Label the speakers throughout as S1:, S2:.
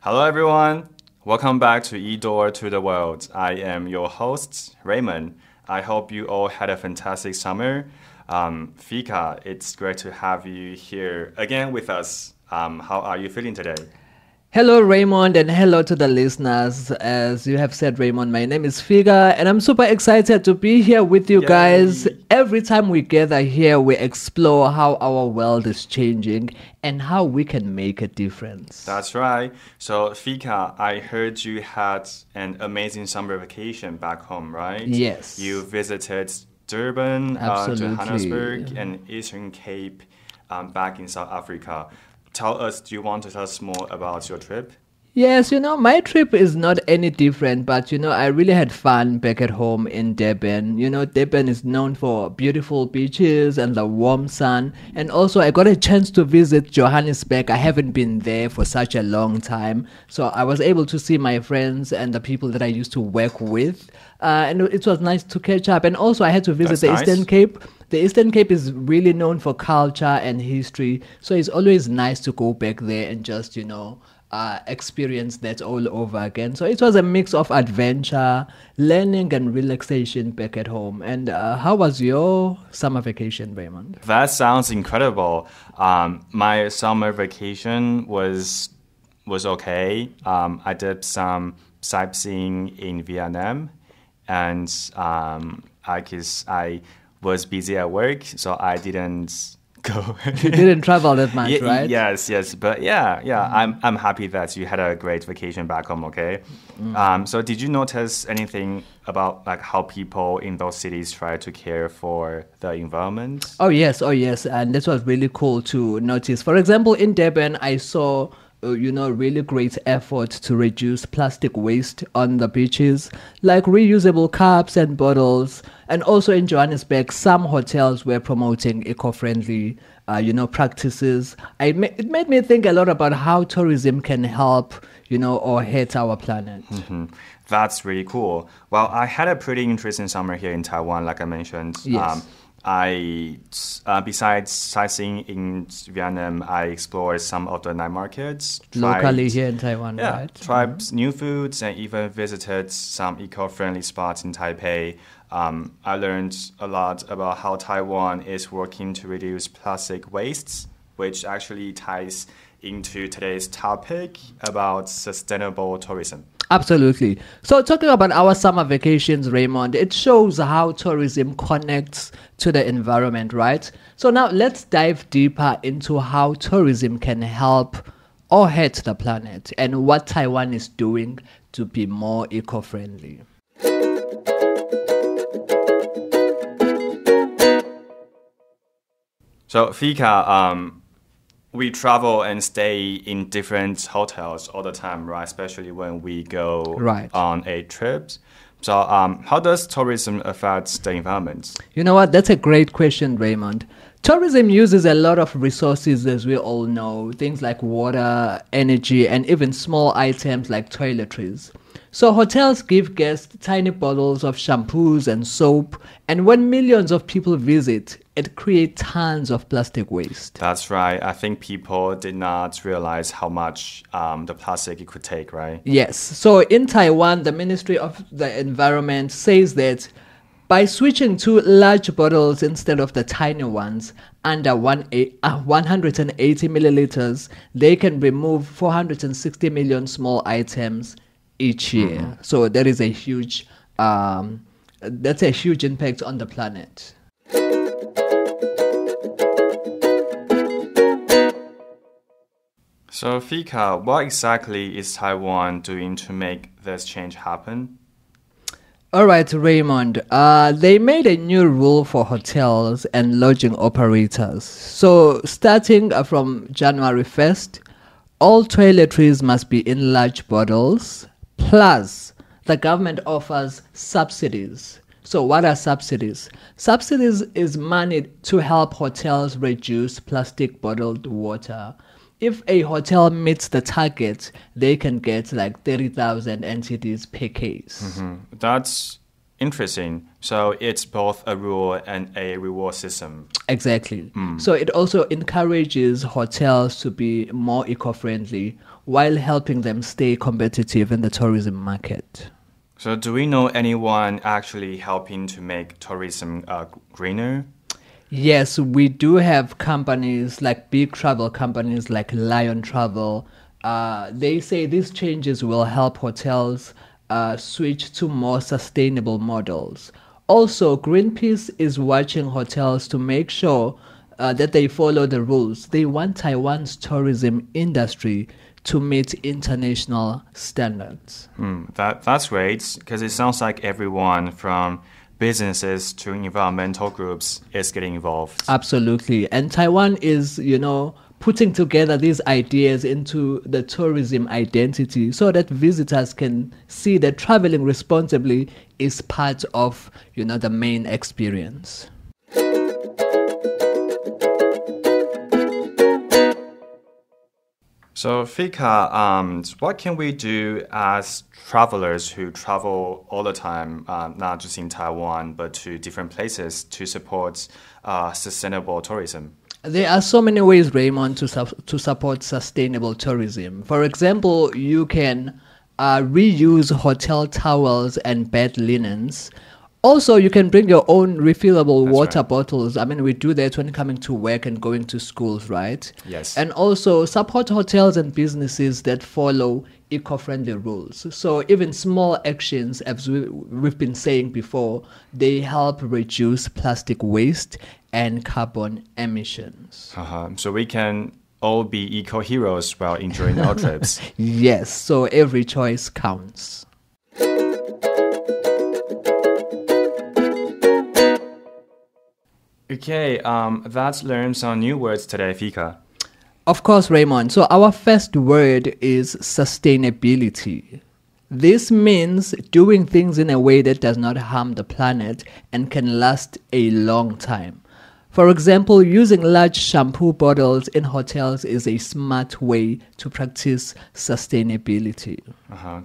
S1: Hello everyone, welcome back to eDoor to the World. I am your host, Raymond. I hope you all had a fantastic summer. Fika, it's great to have you here again with us. How are you feeling today?
S2: Hello, Raymond, and hello to the listeners. As you have said, Raymond, my name is Fika, and I'm super excited to be here with you guys. Every time we gather here, we explore how our world is changing and how we can make a difference.
S1: That's right. So, Fika, I heard you had an amazing summer vacation back home, right?
S2: Yes.
S1: You visited Durban, Johannesburg, and Eastern Cape back in South Africa. Do you want to tell us more about your trip?
S2: Yes, my trip is not any different, but, I really had fun back at home in Durban. Durban is known for beautiful beaches and the warm sun. And also, I got a chance to visit Johannesburg. I haven't been there for such a long time. So I was able to see my friends and the people that I used to work with. And it was nice to catch up. And also, I had to visit the Eastern Cape. The Eastern Cape is really known for culture and history. So it's always nice to go back there and just, experience that all over again. So it was a mix of adventure, learning, and relaxation back at home. And how was your summer vacation, Raymond?
S1: That sounds incredible. My summer vacation was okay. I did some sightseeing in Vietnam, and I was busy at work, so I didn't go.
S2: You didn't travel that much, right?
S1: Yes. But yeah. I'm happy that you had a great vacation back home. Okay. So did you notice anything about how people in those cities try to care for the environment?
S2: Oh yes, and this was really cool to notice. For example, in Durban, I saw really great effort to reduce plastic waste on the beaches, like reusable cups and bottles. And also in Johannesburg, some hotels were promoting eco-friendly, practices. It made me think a lot about how tourism can help, or hurt our planet.
S1: Mm-hmm. That's really cool. Well, I had a pretty interesting summer here in Taiwan, like I mentioned.
S2: Yes.
S1: Besides sightseeing in Vietnam, I explored some of the night markets.
S2: Locally here in Taiwan, right?
S1: Tried new foods and even visited some eco-friendly spots in Taipei. I learned a lot about how Taiwan is working to reduce plastic wastes, which actually ties into today's topic about sustainable tourism.
S2: Absolutely. So talking about our summer vacations, Raymond, it shows how tourism connects to the environment, right? So now let's dive deeper into how tourism can help or hurt the planet and what Taiwan is doing to be more eco-friendly.
S1: So Fika, we travel and stay in different hotels all the time, right? Especially when we go on a trip. So how does tourism affect the environment?
S2: You know what? That's a great question, Raymond. Tourism uses a lot of resources, as we all know, things like water, energy, and even small items like toiletries. So hotels give guests tiny bottles of shampoos and soap, and when millions of people visit, it creates tons of plastic waste.
S1: That's right. I think people did not realize how much the plastic it could take, right?
S2: Yes. So in Taiwan, the Ministry of the Environment says that by switching to large bottles instead of the tiny ones, under 180 milliliters, they can remove 460 million small items each year. Mm-hmm. So there is a huge, that's a huge impact on the planet.
S1: So Fika, what exactly is Taiwan doing to make this change happen?
S2: All right, Raymond. They made a new rule for hotels and lodging operators. So starting from January 1st, all toiletries must be in large bottles. Plus, the government offers subsidies. So what are subsidies? Subsidies is money to help hotels reduce plastic bottled water. If a hotel meets the target, they can get like 30,000 NTDs per case.
S1: Mm-hmm. That's interesting. So it's both a rule and a reward system.
S2: Exactly. So it also encourages hotels to be more eco-friendly while helping them stay competitive in the tourism market.
S1: So do we know anyone actually helping to make tourism greener?
S2: Yes, we do have companies like big travel companies like Lion Travel. They say these changes will help hotels switch to more sustainable models. Also, Greenpeace is watching hotels to make sure that they follow the rules. They want Taiwan's tourism industry to meet international standards.
S1: That's great, because it sounds like everyone from businesses to environmental groups is getting involved.
S2: Absolutely. And Taiwan is, putting together these ideas into the tourism identity so that visitors can see that traveling responsibly is part of, the main experience.
S1: So, Fika, what can we do as travelers who travel all the time, not just in Taiwan, but to different places to support sustainable tourism?
S2: There are so many ways, Raymond, to support sustainable tourism. For example, you can reuse hotel towels and bed linens. Also, you can bring your own refillable water bottles. I mean, we do that when coming to work and going to schools, right?
S1: Yes.
S2: And also support hotels and businesses that follow eco-friendly rules. So even small actions, as we've been saying before, they help reduce plastic waste and carbon emissions.
S1: So we can all be eco-heroes while enjoying our trips.
S2: Yes, so every choice counts.
S1: Okay, let's learn some new words today, Fika.
S2: Of course, Raymond. So our first word is sustainability. This means doing things in a way that does not harm the planet and can last a long time. For example, using large shampoo bottles in hotels is a smart way to practice sustainability.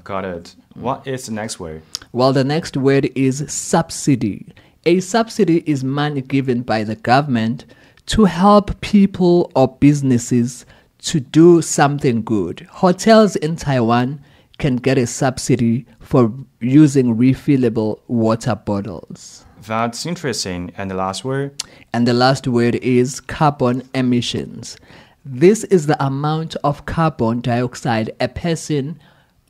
S1: Got it. What is the next word?
S2: Well, the next word is subsidy. A subsidy is money given by the government to help people or businesses to do something good. Hotels in Taiwan can get a subsidy for using refillable water bottles.
S1: That's interesting. And the last word?
S2: And the last word is carbon emissions. This is the amount of carbon dioxide a person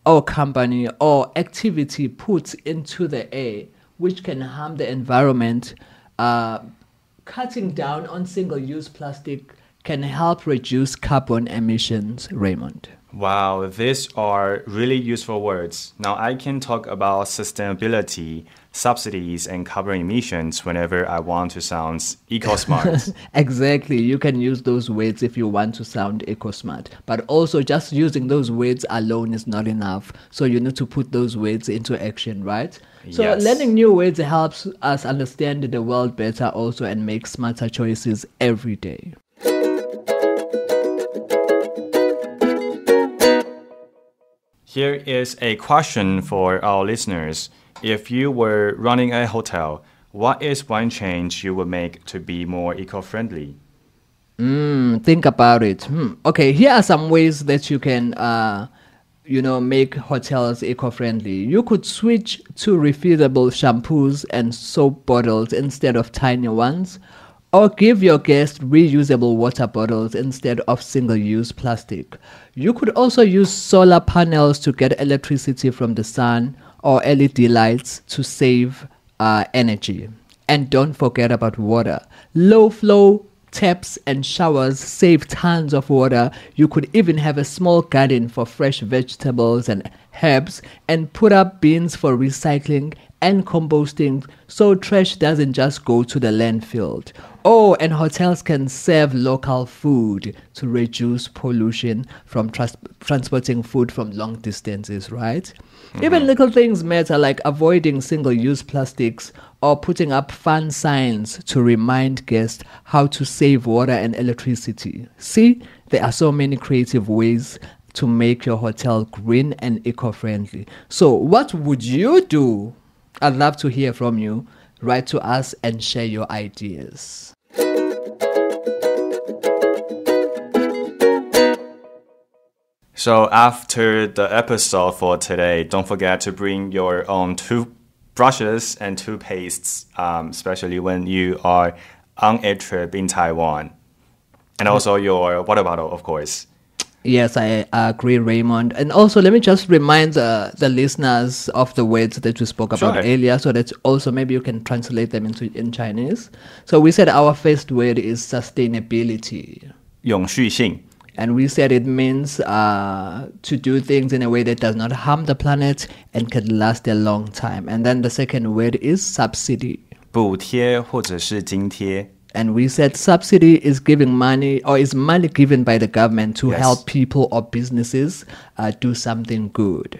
S2: or company or activity puts into the air, which can harm the environment. Cutting down on single-use plastic can help reduce carbon emissions, Raymond.
S1: Wow, these are really useful words. Now I can talk about sustainability, subsidies, and carbon emissions whenever I want to sound eco-smart.
S2: Exactly. You can use those words if you want to sound eco-smart. But also just using those words alone is not enough. So you need to put those words into action, right? So
S1: Yes.
S2: learning new words helps us understand the world better also and make smarter choices every day.
S1: Here is a question for our listeners. If you were running a hotel, what is one change you would make to be more eco-friendly?
S2: Think about it. Okay, here are some ways that you can, make hotels eco-friendly. You could switch to refillable shampoos and soap bottles instead of tiny ones, or give your guests reusable water bottles instead of single-use plastic. You could also use solar panels to get electricity from the sun or LED lights to save energy. And don't forget about water. Low-flow taps and showers save tons of water. You could even have a small garden for fresh vegetables and herbs and put up bins for recycling and composting so trash doesn't just go to the landfill. Oh, and hotels can serve local food to reduce pollution from transporting food from long distances, right? Even little things matter, like avoiding single-use plastics or putting up fun signs to remind guests how to save water and electricity. See, there are so many creative ways to make your hotel green and eco-friendly. So what would you do I'd love to hear from you. Write to us and share your ideas.
S1: So after the episode for today, don't forget to bring your own toothbrushes and toothpastes, especially when you are on a trip in Taiwan. And also your water bottle, of course.
S2: Yes, I agree, Raymond. And also, let me just remind the listeners of the words that we spoke about earlier, so that also maybe you can translate them in Chinese. So we said our first word is sustainability.
S1: 永续性.
S2: And we said it means to do things in a way that does not harm the planet and can last a long time. And then the second word is subsidy.
S1: 补贴或者是津贴.
S2: And we said subsidy is giving money or is money given by the government to help people or businesses do something good.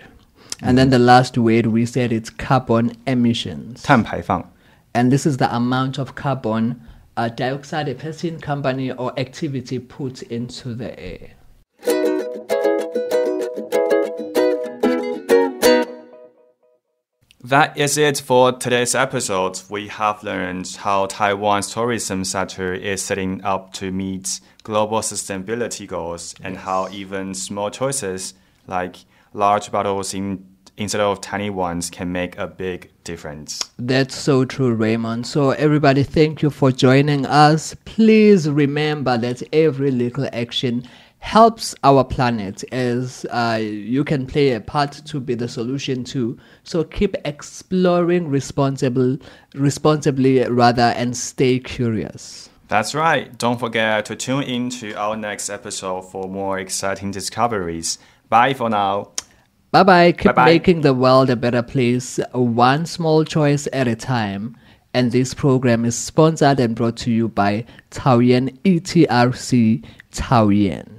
S2: And then the last word we said it's carbon emissions.
S1: 碳排放.
S2: And this is the amount of carbon dioxide a person, company or activity puts into the air.
S1: That is it for today's episode. We have learned how Taiwan's tourism sector is setting up to meet global sustainability goals and how even small choices like large bottles instead of tiny ones can make a big difference.
S2: That's so true, Raymond. So everybody, thank you for joining us. Please remember that every little action helps our planet, as you can play a part to be the solution too. So keep exploring responsibly and stay curious.
S1: That's right. Don't forget to tune in to our next episode for more exciting discoveries. Bye for now.
S2: Bye-bye. Keep
S1: Bye-bye.
S2: making the world a better place, one small choice at a time. And this program is sponsored and brought to you by Taoyuan ETRC Taoyuan.